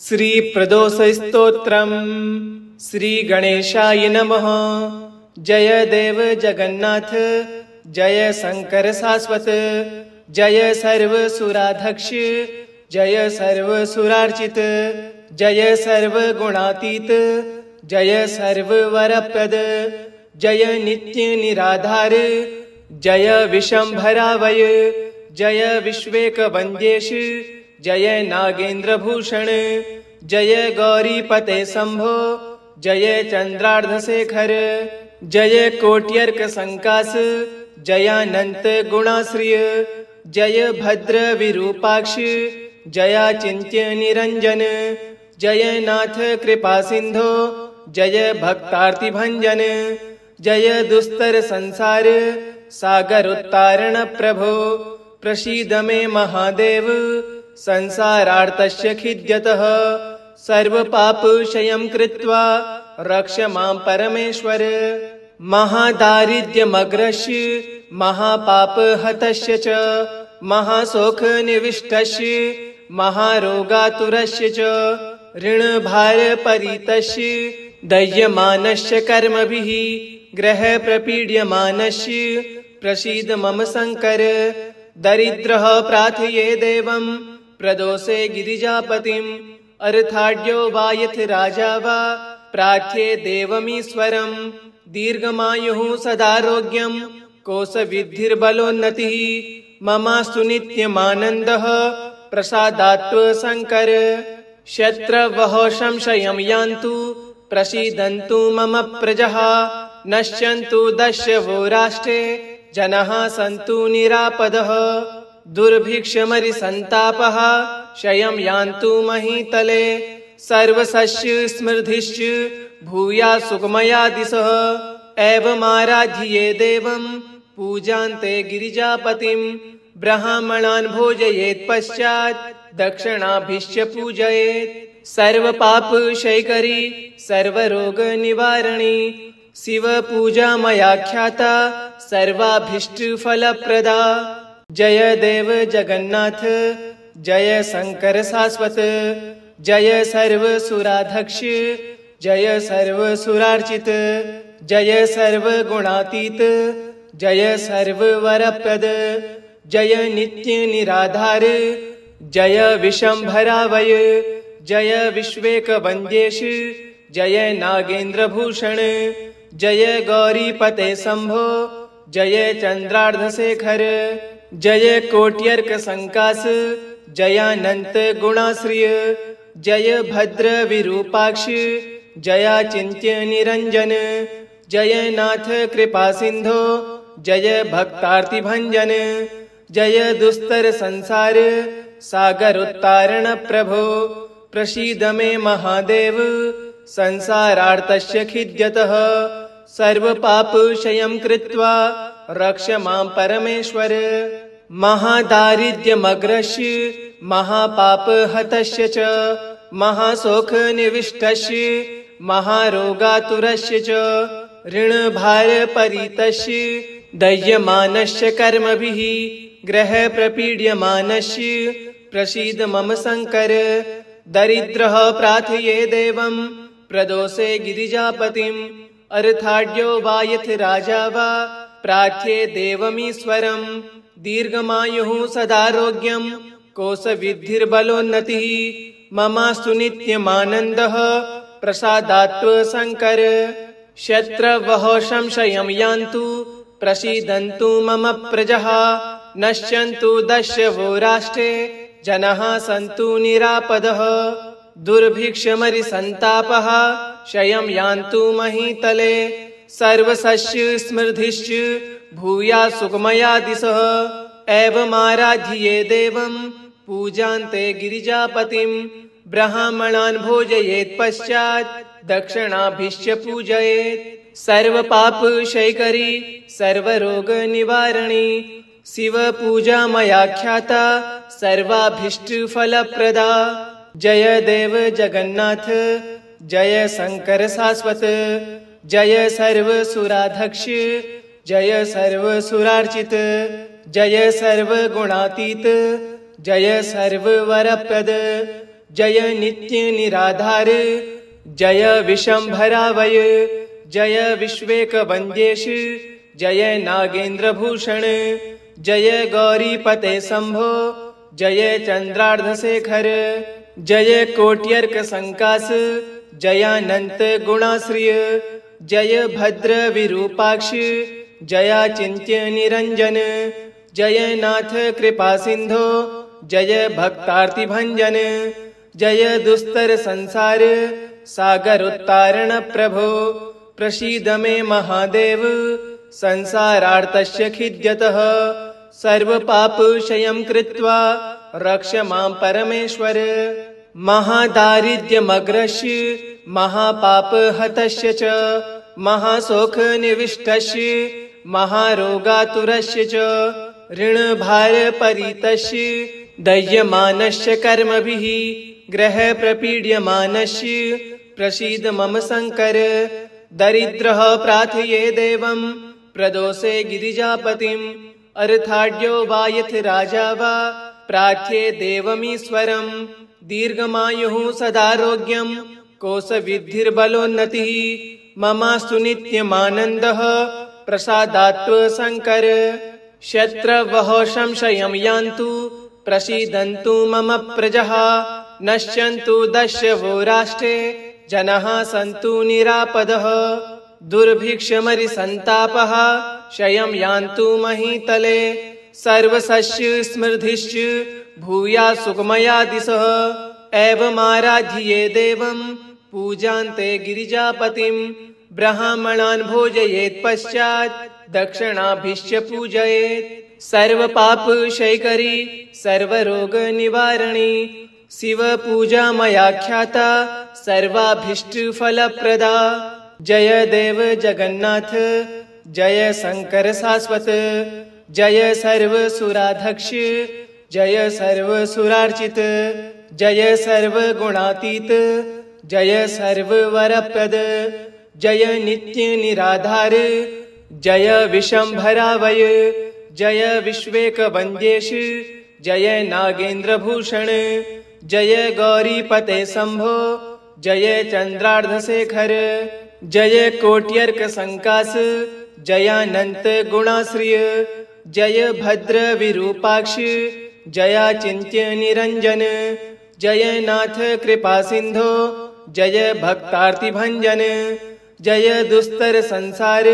श्री प्रदोषस्तोत्रम् श्री गणेशाय नमः। जय देव जगन्नाथ, जय शंकर शाश्वत, जय सर्व सुराध्यक्ष, जय सर्व सुरार्चित, जय सर्व गुणातीत, जय सर्व वरप्रद, जय नित्य निराधार, जय विशंभरावय, जय विश्वेक वंदेश, जय नागेंद्र भूषण, जय गौरीपते शंभो, जय चंद्रार्ध शेखर, जय कोट्यर्क संकास, जयानंत गुणाश्रिय, जय भद्र विरूपाक्ष, जयाचिंत्य निरंजन, जय नाथ कृपा सिंधो, जय भक्तार्ति भंजन, जय दुस्तर संसार सागर उत्तारण प्रभो, प्रसीद मे महादेव, संसारार्तस्य खिद्यतः, सर्व पाप क्षयं कृत्वा रक्ष मां परमेश्वर। महादारिद्र्यमग्रस्य, महापाप हतस्य च, महाशोक निविष्टस्य, महारोगातुरस्य च, ऋणभार परितस्य, दह्यमानस्य कर्मभिः, ग्रह प्रपीड्यमानस्य, प्रसीद मम शंकर। दरिद्रः प्रार्थये देवं, प्रदोषे गिरिजापतिम्, अर्थाढ्यो वा यथ राजा वा, प्रार्थ्ये देवमीश्वरम्। दीर्घमायुः सदारोग्यं, कोशविद्धिर्बलोन्नतिः, ममास्तु नित्यमानन्दः, प्रसादात्व शंकर। शत्रवः संशयं यान्तु, प्रसीदन्तु मम प्रजः, नश्यन्तु दस्युवो राष्ट्रे, जनाः सन्तु निरापदः। दुर्भिक्षमरिसन्तापः क्षयं यान्तु महीतले, सर्वसस्य समृद्धिश्च भूयात् सुखमया दिशः। एवमाराध्ये देवं, पूजान्ते गिरिजापतिं, ब्राह्मणान् भोजयेत् पश्चात् दक्षिणाभिश्च पूजयेत्। सर्वपापक्षयकरी सर्वरोगनिवारिणी, शिव पूजा मया ख्याता सर्वाभीष्ट फलप्रदा। जय देव जगन्नाथ, जय शंकर शाश्वत, जय सर्व सुराध्यक्ष, जय सर्व सुरार्चित, जय सर्व गुणातीत, जय सर्व वरप्रद, जय नित्य निराधार, जय विशंभरावय, जय विश्वेक वंदेश, जय नागेंद्र भूषण, जय गौरीपते शंभो, जय चंद्रार्ध शेखर, जय कोट्यर्क संकास, जयानंत गुणाश्रिय, जय भद्र विरूपाक्ष, जयाचिंत्य निरंजन, जय नाथ कृपा सिंधो, जय भक्तार्ति भंजन, जय दुस्तर संसार सागर उत्तारण प्रभो, प्रसीद मे महादेव, संसारार्तस्य खिद्यतः, सर्व पाप क्षयं कृत्वा रक्ष मां परमेश्वर। महादारिद्र्यमग्रस्य, महापाप हतस्य च, महाशोक निविष्टस्य, महारोगातुरस्य च, ऋणभार परितस्य, दह्यमानस्य कर्मभिः, ग्रह प्रपीड्यमानस्य, प्रसीद मम शंकर। दरिद्रः प्रार्थये देवं, प्रदोषे गिरिजापतिम्, अर्थाढ्यो वा यथ राजा वा, प्रार्थ्ये देवमीश्वरम्। दीर्घमायुः सदारोग्यं, कोशविद्धिर्बलोन्नतिः, ममास्तु नित्यमानन्दः, प्रसादात्व शंकर। शत्रवः संशयं यान्तु, प्रसीदन्तु मम प्रजः, नश्यन्तु दस्युवो राष्ट्रे, जनाः सन्तु निरापदः। दुर्भिक्षमरिसन्तापः क्षयं यान्तु महीतले, सर्वसस्य समृद्धिश्च भूयात् सुखमया दिशः। एवमाराध्ये देवं, पूजान्ते गिरिजापतिं, ब्राह्मणान् भोजयेत् पश्चात् दक्षिणाभिश्च पूजयेत्। सर्वपापक्षयकरी सर्वरोगनिवारिणी, शिव पूजा मया ख्याता सर्वाभीष्ट फलप्रदा। जय देव जगन्नाथ, जय शंकर शाश्वत, जय सर्व सुराध्यक्ष, जय सर्व सुरार्चित, जय सर्व गुणातीत, जय सर्व वरप्रद, जय नित्य निराधार, जय विशंभरावय, जय विश्वेक वंद्येश, जय नागेंद्र भूषण, जय गौरीपते शंभो, जय चंद्रार्धशेखर, जय कोट्यर्क संकास, जयानंत गुणाश्रिय, जय भद्र विरूपाक्ष, जयाचिन्त्य निरंजन, जय नाथ कृपा सिंधो, जय भक्तार्तिभंजन, जय दुस्तर संसार सागर उत्तारण प्रभो, प्रसीद मे महादेव संसारार्तस्य खिद्यतः, सर्व पाप क्षयं कृत्वा रक्ष मां परमेश्वर, महादारिद्र्यमग्रस्य महापाप हतस्य च, महाशोक निविष्टस्य महारोगातुरस्य च, ऋणभार परितस्य दह्यमानस्य कर्मभिः ग्रह प्रपीड्यमानस्य, प्रसीद मम शंकर, दरिद्रः प्रार्थये देवं प्रदोषे गिरिजापतिम्, अर्थाढ्यो वा यथ राजा वा प्रार्थ्ये देवमीश्वरम्, दीर्घमायुः सदारोग्यं कोशविद्धिर्बलोन्नतिः, ममास्तु नित्यमानन्दः प्रसादात्व शंकर, शत्रवः संशयं यान्तु प्रसीदन्तु मम प्रजः, नश्यन्तु दस्यवो राष्ट्रे जनाः सन्तु निरापदः, दुर्भिक्षमरिसन्तापः क्षयं यान्तु महीतले, सर्वसस्य स्मृतिश्च भूया सुखमया दिशः, एवमाराध्ये देवं पूजान्ते गिरिजापतिं, ब्राह्मणान् भोजयेत् पश्चात् दक्षिणाभिश्च पूजयेत्, सर्वपाप क्षयकरी सर्वरोग निवारणी, शिव पूजा मया ख्याता सर्वाभीष्ट फलप्रदा, जय देव जगन्नाथ, जय शंकर शाश्वत, जय सर्वसुराध्यक्ष, जय सर्वसुरार्चित, जय सर्वगुणातीत, जय सर्ववरप्रद, जय नित्य निराधार, जय विशंभरावय, जय विश्वेक वंद्येश, जय नागेंद्र भूषण, जय गौरीपते शंभो, जय चंद्रार्धशेखर, जय कोट्यर्क संकास, जयानंत गुणाश्रिय, जय भद्र विरूपाक्ष, जयाचिन्त्य निरंजन, जय नाथ कृपा सिंधो, जय भक्तार्तिभंजन, जय दुस्तर संसार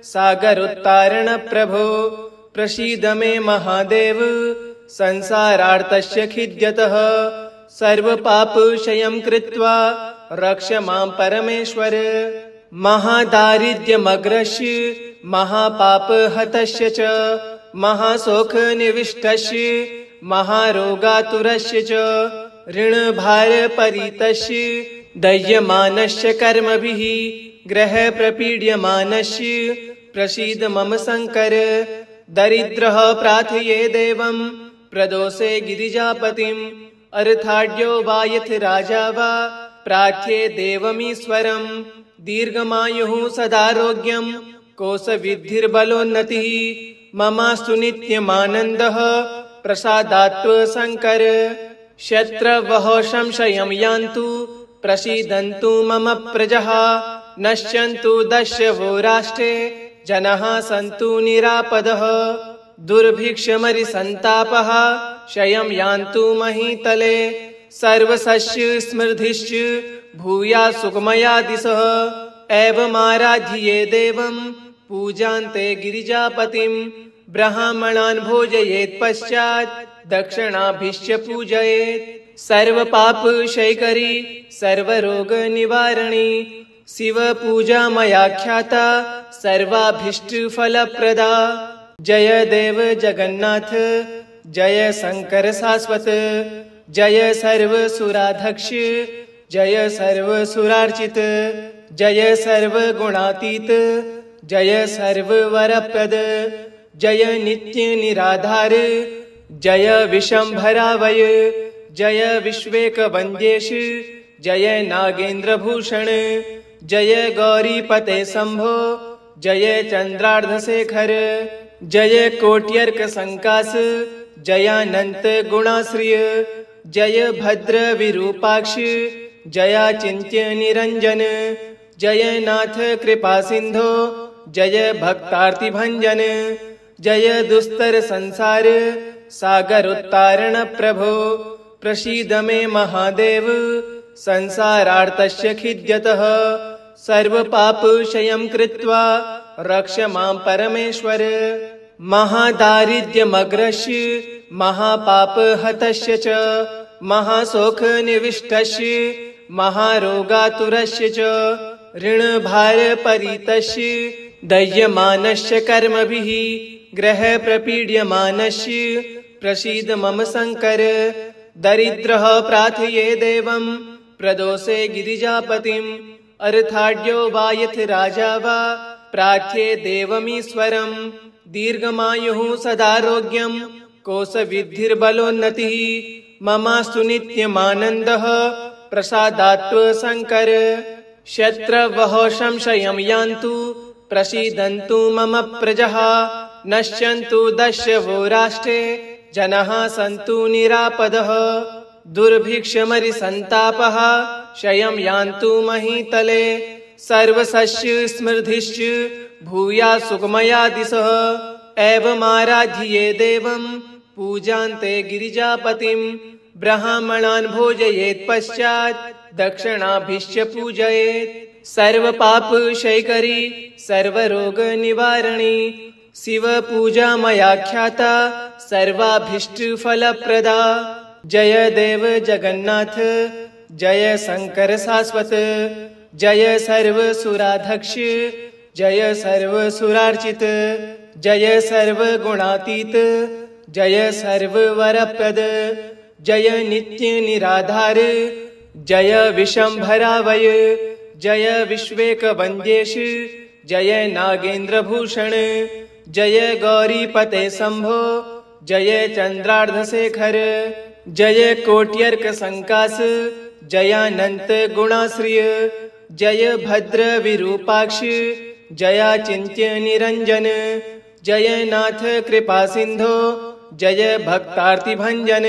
सागर उत्तारण प्रभो, प्रसीद मे महादेव संसारार्तस्य खिद्यतः, सर्व पाप क्षयं कृत्वा रक्ष मां परमेश्वर, महादारिद्र्यमग्रस्य महापाप हतस्य च, महाशोक निविष्टस्य महारोगातुरस्य च, ऋणभार परितस्य दह्यमानस्य कर्मभिः ग्रह प्रपीड्यमानस्य, प्रसीद मम शंकर, दरिद्रः प्रार्थये देवं प्रदोषे गिरिजापतिम्, अर्थाढ्यो वा यथ राजा वा प्रार्थ्ये देवमीश्वरम्, दीर्घमायुः सदारोग्यं कोशविद्धिर्बलोन्नतिः, ममास्तु नित्यमानन्दः प्रसादात्व शंकर, शत्रवः संशयं यान्तु प्रसीदन्तु मम प्रजः, नश्यन्तु दस्यवो राष्ट्रे जनाः सन्तु निरापदः, दुर्भिक्षमरिसन्तापः क्षयं यान्तु महीतले, सर्वसस्य स्मृतिश्च भूया सुखमया दिशः, एवमाराध्ये देवं पूजान्ते गिरिजापतिं, ब्राह्मणान् भोजयेत् पश्चात् दक्षिणाभिश्च पूजयेत्, सर्वपाप क्षयकरी सर्वरोग निवारणी, शिव पूजा मया ख्याता सर्वाभीष्ट फलप्रदा, जय देव जगन्नाथ, जय शंकर शाश्वत, जय सर्वसुराध्यक्ष, जय सर्वसुरार्चित, जय सर्वगुणातीत, जय सर्ववरप्रद, जय नित्य निराधार, जय विशंभरावय, जय विश्वेक वंद्येश, जय नागेंद्र भूषण, जय गौरीपते शंभो, जय चंद्रार्धशेखर, जय कोट्यर्क संकास, जयानंत गुणाश्रिय, जय भद्र विरूपाक्ष जयाचिन्त्य निरञ्जन जय नाथ कृपा सिन्धो जय भक्तार्तिभञ्जन जय दुस्तर संसार सागरोत्तारण प्रभो प्रसीद मे महादेव संसारार्तस्य खिद्यतः सर्वपापक्षयं कृत्वा रक्ष मां परमेश्वर महादारिद्र्यमग्रस्य महापापहतस्य च महाशोकनिविष्टस्य महारोगातुरस्य च ऋणभारपरीतस्य दह्यमानस्य कर्मभिः ग्रहप्रपीड्यमानस्य प्रसीद मम शङ्कर दरिद्रः प्रार्थये देवं प्रदोषे गिरिजापतिम् अर्थाढ्यो वा यथ राजा वा प्रार्थ्ये देवमीश्वरम् दीर्घमायुः सदारोग्यं कोशविद्धिर्बलोन्नतिः ममास्तु नित्यमानन्दः प्रसादात्व शङ्कर शत्रवः संशयं यान्तु प्रसीदन्तु मम प्रजः नश्यन्तु दस्यवो राष्ट्रे जनाः सन्तु निरापदः दुर्भिक्षमरिसन्तापः क्षयं यान्तु महीतले सर्वसस्य समृद्धिश्च भूया सुखमया दिशः एवमाराध्ये देवं पूजान्ते गिरिजापतिं ब्राह्मणान् भोजयेत् पश्चात् दक्षिणाभिश्च पूजयेत् सर्वपापक्षयकरी सर्वरोगनिवारणी शिवपूजा मया ख्याता सर्वाभीष्टफलप्रदा जय देव जगन्नाथ जय शंकर शाश्वत जय सर्वसुराध्यक्ष जय सर्वसुरार्चित जय सर्वगुणातीत जय सर्ववरप्रद जय नित्य निराधार जय विशंभरावय जय विश्वेकवन्द्येश जय नागेन्द्रभूषण जय गौरीपते शंभो जय चंद्रार्धशेखर जय कोट्यर्क संकास जयानंत गुणाश्रिय जय भद्र विरूपाक्ष जयाचिन्त्य निरंजन जय नाथ कृपा सिन्धो जय भक्तार्तिभञ्जन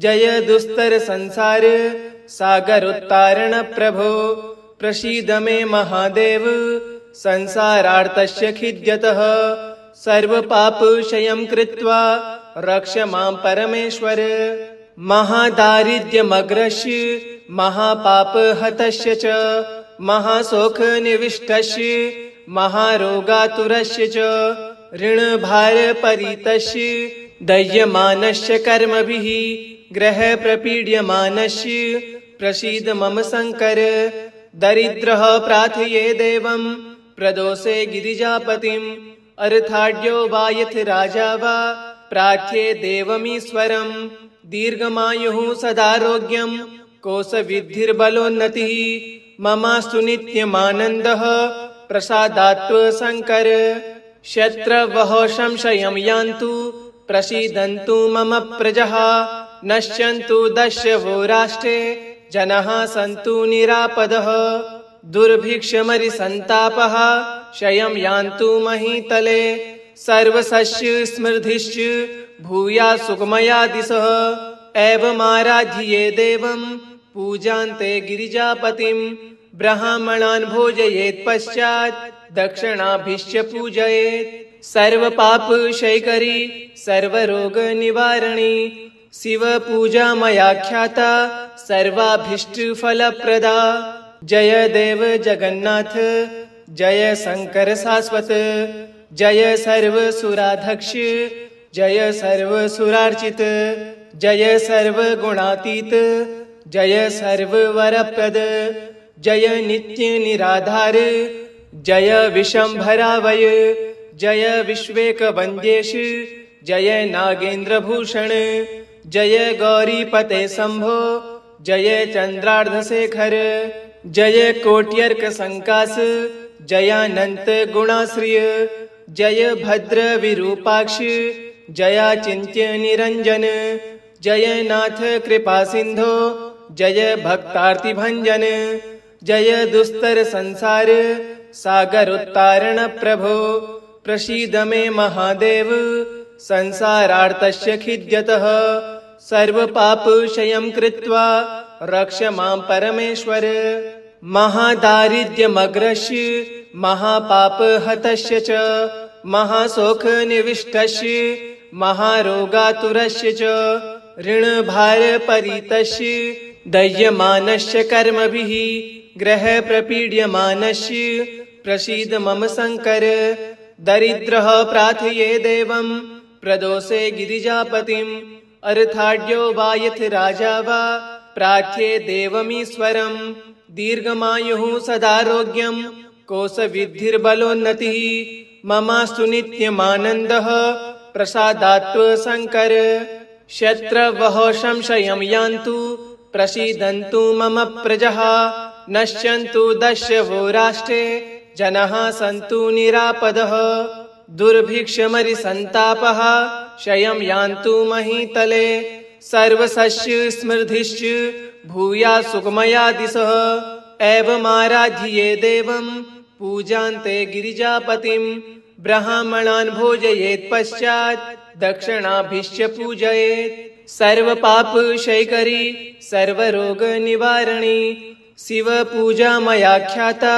जय दुस्तर संसार सागरोत्तारण प्रभो प्रसीद मे महादेव संसारार्तस्य खिद्यतः सर्वपापक्षयं कृत्वा रक्ष मां परमेश्वर महादारिद्र्यमग्रस्य महापापहतस्य च महाशोकनिविष्टस्य महारोगातुरस्य च ऋणभारपरीतस्य दह्यमानस्य कर्मभिः ग्रहप्रपीड्यमानस्य प्रसीद मम शङ्कर दरिद्रः प्रार्थये देवं प्रदोषे गिरिजापतिम् अर्थाढ्यो वा यथ राजा वा प्रार्थ्ये देवमीश्वरम् दीर्घमायुः सदारोग्यं कोशविद्धिर्बलोन्नतिः ममास्तु नित्यमानन्दः प्रसादात्व शङ्कर शत्रवः संशयं यान्तु प्रसीदन्तु मम प्रजः नश्यन्तु दस्यवो राष्ट्रे जनाः सन्तु निरापदः दुर्भिक्षमरिसन्तापः क्षयं यान्तु महीतले सर्वसस्य समृद्धिश्च भूया सुखमया दिशः एवमाराध्ये देवं पूजान्ते गिरिजापतिं ब्राह्मणान् भोजयेत् पश्चात् दक्षिणाभिश्च पूजयेत् सर्वपापक्षयकरी सर्वरोगनिवारणी शिवपूजा मया ख्याता सर्वाभीष्टफलप्रदा जय देव जगन्नाथ जय शंकर शाश्वत जय सर्वसुराध्यक्ष जय सर्वसुरार्चित जय सर्वगुणातीत जय सर्ववरप्रद जय नित्य निराधार जय विशंभरावय जय विश्वेकवन्द्येश जय नागेन्द्रभूषण जय गौरीपते शंभो जय चंद्रार्धशेखर जय कोट्यर्क संकास जयानंत गुणाश्रिय जय भद्र विरूपाक्ष जयाचिन्त्य निरंजन जय नाथ कृपा सिन्धो जय भक्तार्तिभञ्जन जय दुस्तर संसार सागरोत्तारण प्रभो प्रसीद मे महादेव संसारार्तस्य खिद्यतः सर्वपापक्षयं कृत्वा रक्ष मां परमेश्वर। महादारिद्र्यमग्रस्य महापापहतस्य च महाशोकनिविष्टस्य महारोगातुरस्य च ऋणभारपरीतस्य दह्यमानस्य कर्मभिः ग्रहप्रपीड्यमानस्य प्रसीद मम शङ्कर। दरिद्रः प्रार्थये देवं प्रदोषे गिरिजापतिम् अर्थाढ्यो वा यथ राजा वा प्रार्थये देवमीश्वरम्। दीर्घमायुः सदारोग्यं कोशविद्धिर्बलोन्नतिः ममास्तु नित्यमानन्दः प्रसादात्व शङ्कर। शत्रवः संशयं यान्तु प्रसीदन्तु मम प्रजः नश्यन्तु दस्यवो राष्ट्रे जनाः सन्तु निरापदः। दुर्भिक्षमरिसन्तापः क्षयं यान्तु महीतले सर्वसस्य समृद्धिश्च भूया सुखमया दिशः। एवमाराध्ये देवं पूजान्ते गिरिजापतिं ब्राह्मणान् भोजयेत् पश्चात् दक्षिणाभिश्च पूजयेत्। सर्वपापक्षयकरी सर्वरोगनिवारणी शिवपूजा मया ख्याता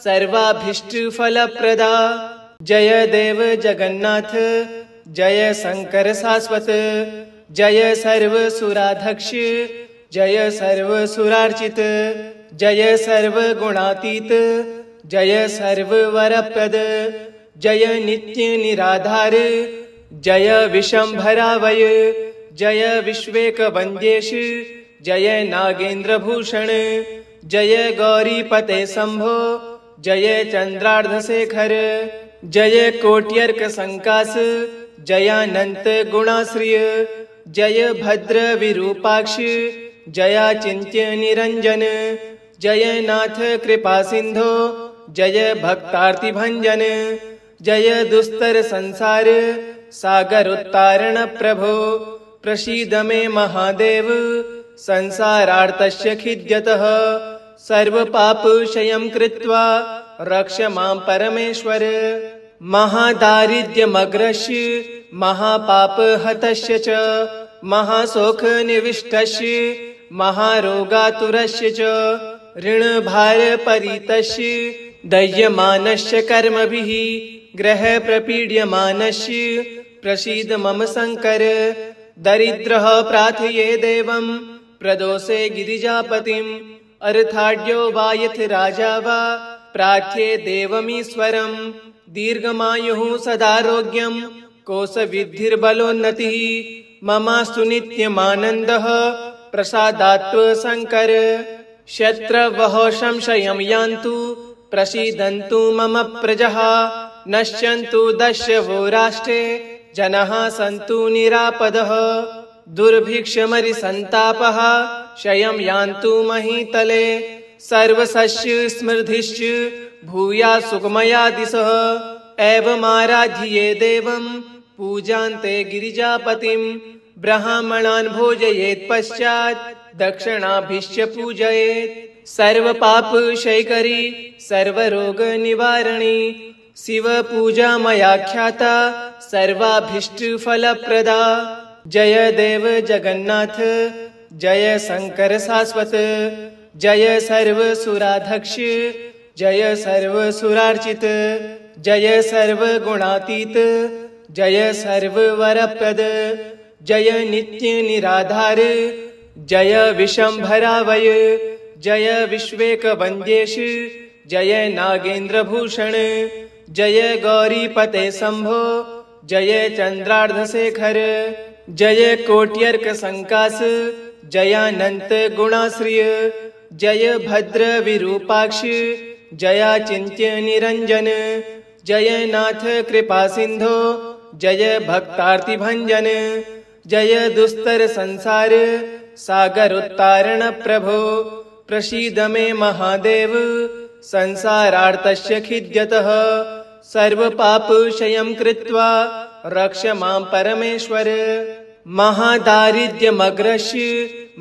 सर्वाभीष्टफलप्रदा। जय देव जगन्नाथ जय शंकर शाश्वत जय सर्वसुराध्यक्ष जय सर्वसुरार्चित जय सर्वगुणातीत जय सर्ववरप्रद जय नित्य निराधार जय विशंभरावय जय विश्वेकवन्द्येश जय नागेन्द्रभूषण जय गौरीपते शंभो जय चंद्रार्धशेखर जय कोट्यर्क संकास जयानंत गुणाश्रिय जय भद्र विरूपाक्ष जयाचिन्त्य निरंजन जय नाथ कृपा सिंधो जय भक्तार्तिभंजन जय दुस्तर संसार सागर उत्तारण प्रभो। प्रसीद मे महादेव संसारार्तस्य खिद्यतः सर्वपापक्षयं कृत्वा रक्ष मां परमेश्वर। महादारिद्र्यमग्रस्य महापापहतस्य च महाशोकनिविष्टस्य महारोगातुरस्य च ऋणभारपरीतस्य दह्यमानस्य कर्मभिः ग्रहप्रपीड्यमानस्य प्रसीद मम शङ्कर। दरिद्रः प्रार्थये देवं प्रदोषे गिरिजापतिम् अर्थाढ्यो वा यथ राजा वा प्रार्थये देवमीश्वरम्। दीर्घमायुः सदारोग्यं कोशविद्धिर्बलोन्नतिः ममास्तु नित्यमानन्दः प्रसादात्व शङ्कर। शत्रवः संशयं यान्तु प्रसीदन्तु मम प्रजः नश्यन्तु दस्यवो राष्ट्रे जनाः सन्तु निरापदः। दुर्भिक्षमरिसन्तापः क्षयं यान्तु महीतले सर्वसस्य समृद्धिश्च भूया सुखमया दिशः। एवमाराध्ये देवं पूजान्ते गिरिजापतिं ब्राह्मणान् भोजयेत् पश्चात् दक्षिणाभिश्च पूजयेत्। सर्वपापक्षयकरी सर्वरोगनिवारणी शिवपूजा मया ख्याता सर्वाभीष्टफलप्रदा। जय देव जगन्नाथ जय शंकर शाश्वत जय सर्वसुराध्यक्ष जय सर्वसुरार्चित जय सर्वगुणातीत जय सर्ववरप्रद जय नित्य निराधार जय विशंभरावय जय विश्वेकवन्द्येश जय नागेन्द्रभूषण जय गौरीपते शंभो जय चंद्रार्धशेखर जय कोट्यर्क संकास जयानंत गुणाश्रिय जय भद्र विरूपाक्ष जयाचिन्त्य निरंजन जय नाथ कृपा सिंधो जय भक्तार्तिभंजन जय दुस्तर संसार सागर उत्तारण प्रभो। प्रसीद मे महादेव संसारार्तस्य खिद्यतः सर्वपापक्षयं कृत्वा रक्ष मां परमेश्वर। महादारिद्र्यमग्रस्य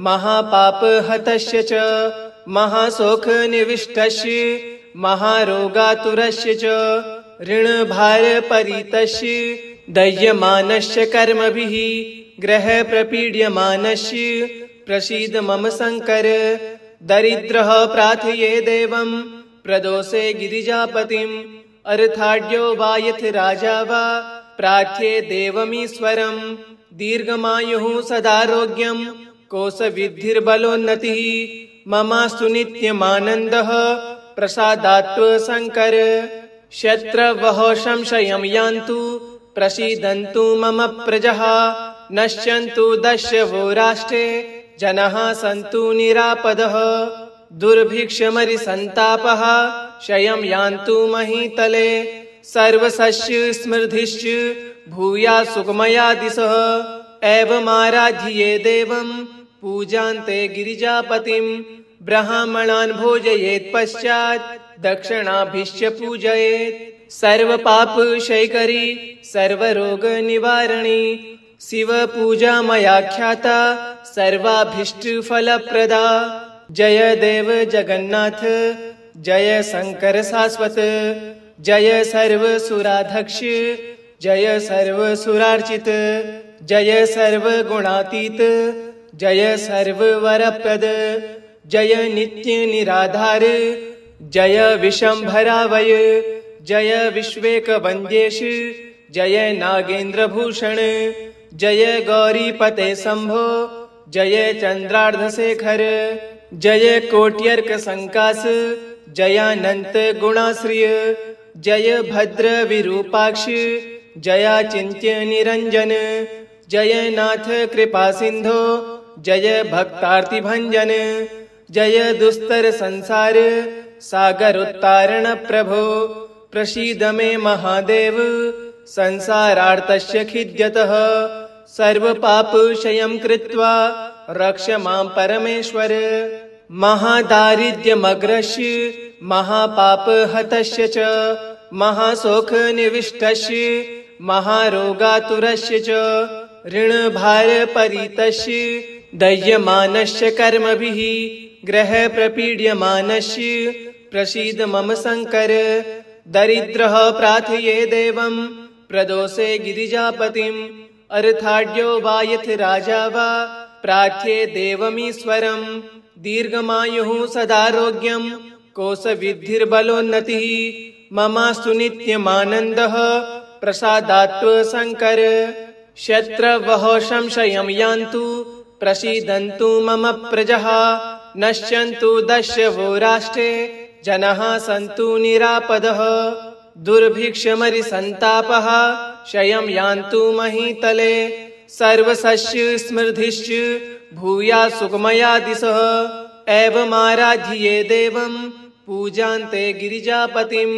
महापापहतस्य च महाशोकनिविष्टस्य महारोगातुरस्य च ऋणभारपरीतस्य दह्यमानस्य कर्मभिः ग्रह प्रपीड्यमानस्य प्रसीद मम शंकर दरिद्रः प्रार्थये देवं प्रदोषे गिरिजापतिम् अर्थाढ्यो वा यथ राजा वा प्रार्थ्ये देवमीश्वरम् दीर्घमायुः सदारोग्यम् कोशविद्धिर्बलोन्नतिः ममास्तु नित्यमानन्दः प्रसादात्व शंकर शत्रवः संशयं यान्तु प्रसीदन्तु मम प्रजः नश्यन्तु दस्यवो राष्ट्रे जनाः सन्तु निरापदः दुर्भिक्षमरिसन्तापः क्षयं यान्तु महीतले सर्वसस्य समृद्धिश्च भूया सुखमया दिशः एवमाराध्ये देवं पूजान्ते गिरिजापतिं ब्राह्मणान् भोजयेत् पश्चात् दक्षिणाभिश्च पूजयेत् सर्वपापक्षयकरी सर्वरोगनिवारणी शिवपूजा मया ख्याता सर्वाभीष्टफलप्रदा जय देव जगन्नाथ जय शंकर शाश्वत जय सर्वसुराध्यक्ष जय सर्वसुरार्चित जय सर्वगुणातीत जय सर्ववरप्रद जय नित्य निराधार जय विशंभरावय जय विश्वेकवन्द्येश जय नागेन्द्रभूषण जय गौरीपते शंभो जय चंद्रार्धशेखर जय कोट्यर्क संकास जयानंत गुणाश्रिय जय भद्र विरूपाक्ष जयाचिन्त्य निरंजन जय नाथ कृपा सिंधो जय भक्तार्तिभंजन जय दुस्तर संसार सागर उत्तारण प्रभो प्रसीद मे महादेव संसारार्तस्य खिद्यतः सर्वपापक्षयं कृत्वा रक्ष मां परमेश्वर महादारिद्र्यमग्रस्य महापापहतस्य च महाशोकनिविष्टस्य महारोगातुरस्य च ऋणभारपरीतस्य दह्यमानस्य कर्मभिः ग्रहप्रपीड्यमानस्य प्रसीद मम शंकर दरिद्रः प्रार्थये देवं प्रदोषे गिरिजापतिम् अर्थाढ्यो वा यथ राजा वा प्रार्थ्ये देवमीश्वरम् दीर्घमायुः सदारोग्यम् कोशविद्धिर्बलोन्नतिः ममास्तु नित्यमानन्दः प्रसादात्व शंकर शत्रवः संशयं यान्तु प्रसीदन्तु मम प्रजः नश्यन्तु दस्यवो राष्ट्रे जनाः सन्तु निरापदः दुर्भिक्षमरिसन्तापः क्षयं यान्तु महीतले सर्वसस्य समृद्धिश्च भूया सुखमया दिशः एवमाराध्ये देवं पूजान्ते गिरिजापतिं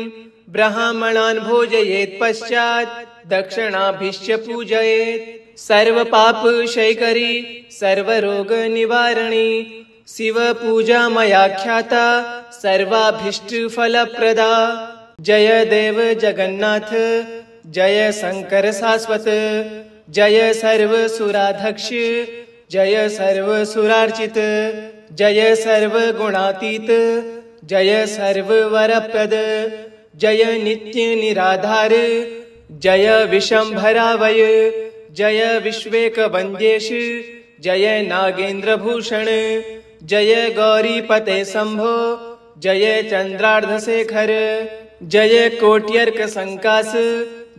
ब्राह्मणान् भोजयेत् पश्चात् दक्षिणाभिश्च पूजयेत् सर्वपापक्षयकरी सर्वरोगनिवारणी शिवपूजा मया ख्याता सर्वाभीष्टफलप्रदा जय देव जगन्नाथ जय शंकर शाश्वत जय सर्वसुराध्यक्ष जय सर्वसुरार्चित जय सर्वगुणातीत जय सर्ववरप्रद जय नित्य निराधार जय विशंभरावय जय विश्वेकवन्द्येश जय नागेन्द्रभूषण जय गौरीपते शंभो जय चंद्रार्धशेखर जय कोट्यर्क संकास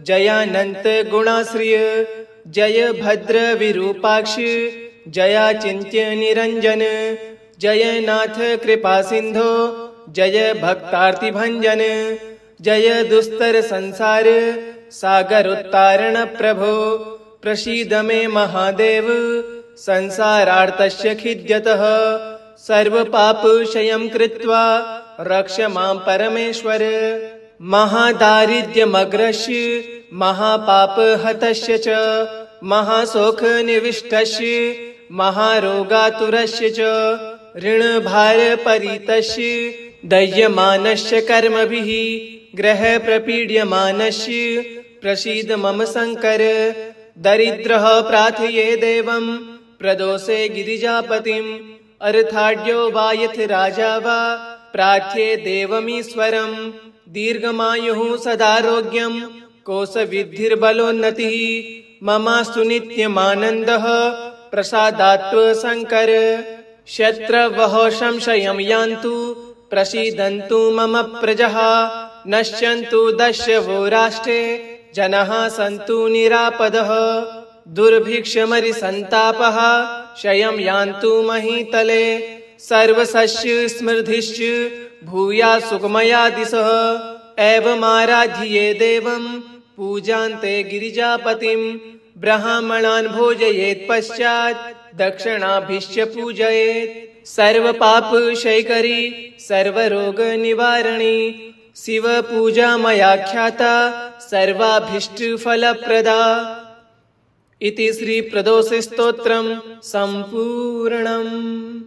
जयानंत गुणाश्रिय जय भद्र विरूपाक्ष जयाचिन्त्य निरंजन जय नाथ कृपा सिंधो जय भक्तार्तिभंजन जय दुस्तर संसार सागर उत्तारण प्रभो प्रसीद मे महादेव संसारार्तस्य खिद्यतः सर्वपापक्षयं कृत्वा रक्ष मां परमेश्वर महादारिद्र्यमग्रस्य महापापहतस्य च महाशोकनिविष्टस्य महारोगातुरस्य च ऋणभारपरीतस्य दह्यमानस्य कर्मभिः ग्रहप्रपीड्यमानस्य प्रसीद मम शंकर दरिद्रः प्रार्थये देवं प्रदोषे गिरिजापतिम् अर्थाढ्यो वा यथ राजा वा प्रार्थ्ये देवमीश्वरम् दीर्घमायुः सदारोग्यम् कोशविद्धिर्बलोन्नतिः ममास्तु नित्यमानन्दः प्रसादात्व शङ्कर। शत्रवः संशयं यान्तु प्रसीदन्तु मम प्रजः। नश्यन्तु दस्युवो राष्ट्रे जनाः सन्तु निरापदः। दुर्भिक्षमरिसन्तापः क्षयं यान्तु महीतले। सर्वसस्य समृद्धिश्च भूयात् सुखमया दिशः। एवमाराध्ये देवं पूजान्ते गिरिजापतिं। ब्राह्मणान् भोजयेत् पश्चात् दक्षिणाभिश्च पूजयेत्। सर्वपापक्षयकरी सर्वरोगनिवारिणी शिवपूजा मया ख्याता सर्वाभीष्टफलप्रदा। इति श्रीप्रदोषस्तोत्रम् सम्पूर्णम्।